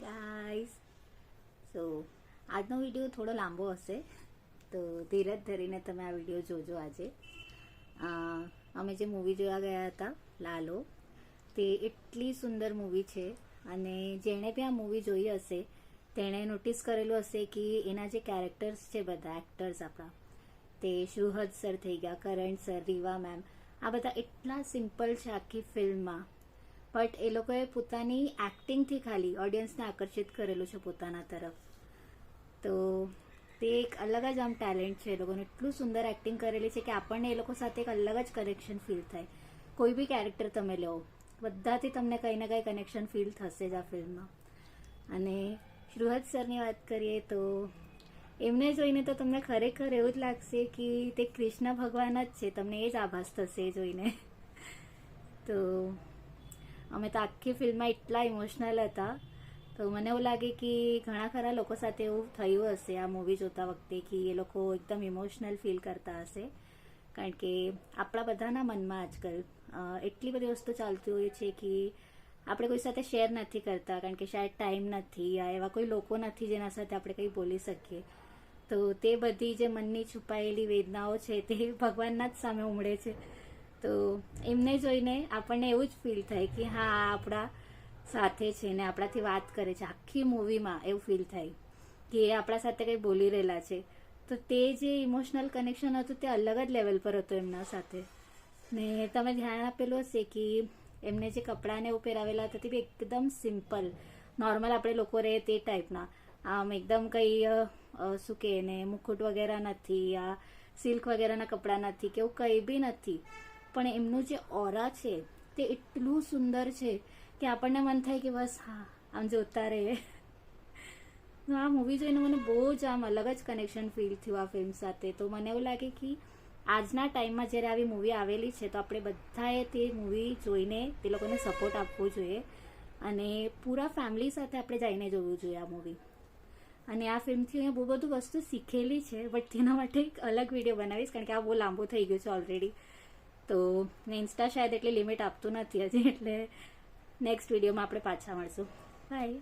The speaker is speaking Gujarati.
ગાઈસ, સો આજનો વિડીયો થોડો લાંબો હશે, તો ધીરજ ધરીને તમે આ વિડીયો જોજો. આજે અમે જે મૂવી જોવા ગયા હતા લાલો, તે એટલી સુંદર મૂવી છે. અને જેણે બી આ મૂવી જોઈ હશે તેણે નોટિસ કરેલું હશે કે એના જે કેરેક્ટર્સ છે, બધા એક્ટર્સ આપણા, તે સુહદ સર થઈ ગયા, કરણ સર, રીવા મેમ, આ બધા એટલા સિમ્પલ છે આખી ફિલ્મમાં, બટ એ લોકોએ પોતાની એક્ટિંગથી ખાલી ઓડિયન્સને આકર્ષિત કરેલું છે પોતાના તરફ. તો તે એક અલગ જ આમ ટેલેન્ટ છે. એ લોકોને એટલું સુંદર એક્ટિંગ કરેલી છે કે આપણને એ લોકો સાથે એક અલગ જ કનેક્શન ફીલ થાય. કોઈ બી કેરેક્ટર તમે લો, બધાથી તમને કંઈ ને કંઈ કનેક્શન ફીલ થશે જ આ ફિલ્મમાં. અને સુહદ સરની વાત કરીએ તો એમને જોઈને તો તમને ખરેખર એવું જ લાગશે કે તે કૃષ્ણ ભગવાન જ છે. તમને એ જ આભાસ થશે એ જોઈને. તો અમે તો આખી ફિલ્મમાં એટલા ઇમોશનલ હતા. તો મને એવું લાગે કે ઘણા ખરા લોકો સાથે એવું થયું હશે આ મૂવી જોતા વખતે, કે એ લોકો એકદમ ઇમોશનલ ફીલ કરતા હશે. કારણ કે આપણા બધાના મનમાં આજકાલ એટલી બધી વસ્તુ ચાલતી હોય છે કે આપણે કોઈ સાથે શેર નથી કરતા, કારણ કે શાયદ ટાઈમ નથી, યા એવા કોઈ લોકો નથી જેના સાથે આપણે કંઈ બોલી શકીએ. તો તે બધી જે મનની છુપાયેલી વેદનાઓ છે તે ભગવાનના જ સામે ઉમળે છે. તો એમને જોઈને આપણને એવું જ ફીલ થાય કે હા, આપણા સાથે છે ને આપણાથી વાત કરે છે. આખી મૂવીમાં એવું ફીલ થાય કે એ આપણા સાથે કંઈ બોલી રહેલા છે. તો તે જે ઇમોશનલ કનેક્શન હતું તે અલગ જ લેવલ પર હતું એમના સાથે. ને તમે ધ્યાન આપેલું હશે કે એમને જે કપડાને એવું પહેરાવેલા હતા તે બી એકદમ સિમ્પલ, નોર્મલ આપણે લોકો રહે તે ટાઈપના. આમ એકદમ કંઈ શું કહે ને, મુકુટ વગેરે નથી, આ સિલ્ક વગેરેના કપડાં નથી, કે એવું કંઈ બી નથી. પણ એમનું જે ઓરા છે તે એટલું સુંદર છે કે આપણને મન થાય કે બસ હા, આમ જોતા રહે. આ મૂવી જોઈને મને બહુ જ આમ અલગ જ કનેક્શન ફીલ થયું આ ફિલ્મ સાથે. તો મને એવું લાગે કે આજના ટાઈમમાં જ્યારે આવી મૂવી આવેલી છે તો આપણે બધાએ તે મૂવી જોઈને તે લોકોને સપોર્ટ આપવો જોઈએ. અને પૂરા ફેમિલી સાથે આપણે જઈને જોવું જોઈએ આ મૂવી. અને આ ફિલ્મથી હું બહુ બધું વસ્તુ શીખેલી છે, બટ તેના માટે એક અલગ વિડીયો બનાવીશ, કારણ કે આ બહુ લાંબો થઈ ગયો છે ઓલરેડી. તો ને ઇન્સ્ટા શાયદ એટલી લિમિટ આપતું નથી હજી, એટલે નેક્સ્ટ વિડીયોમાં આપણે પાછા મળશું. બાય.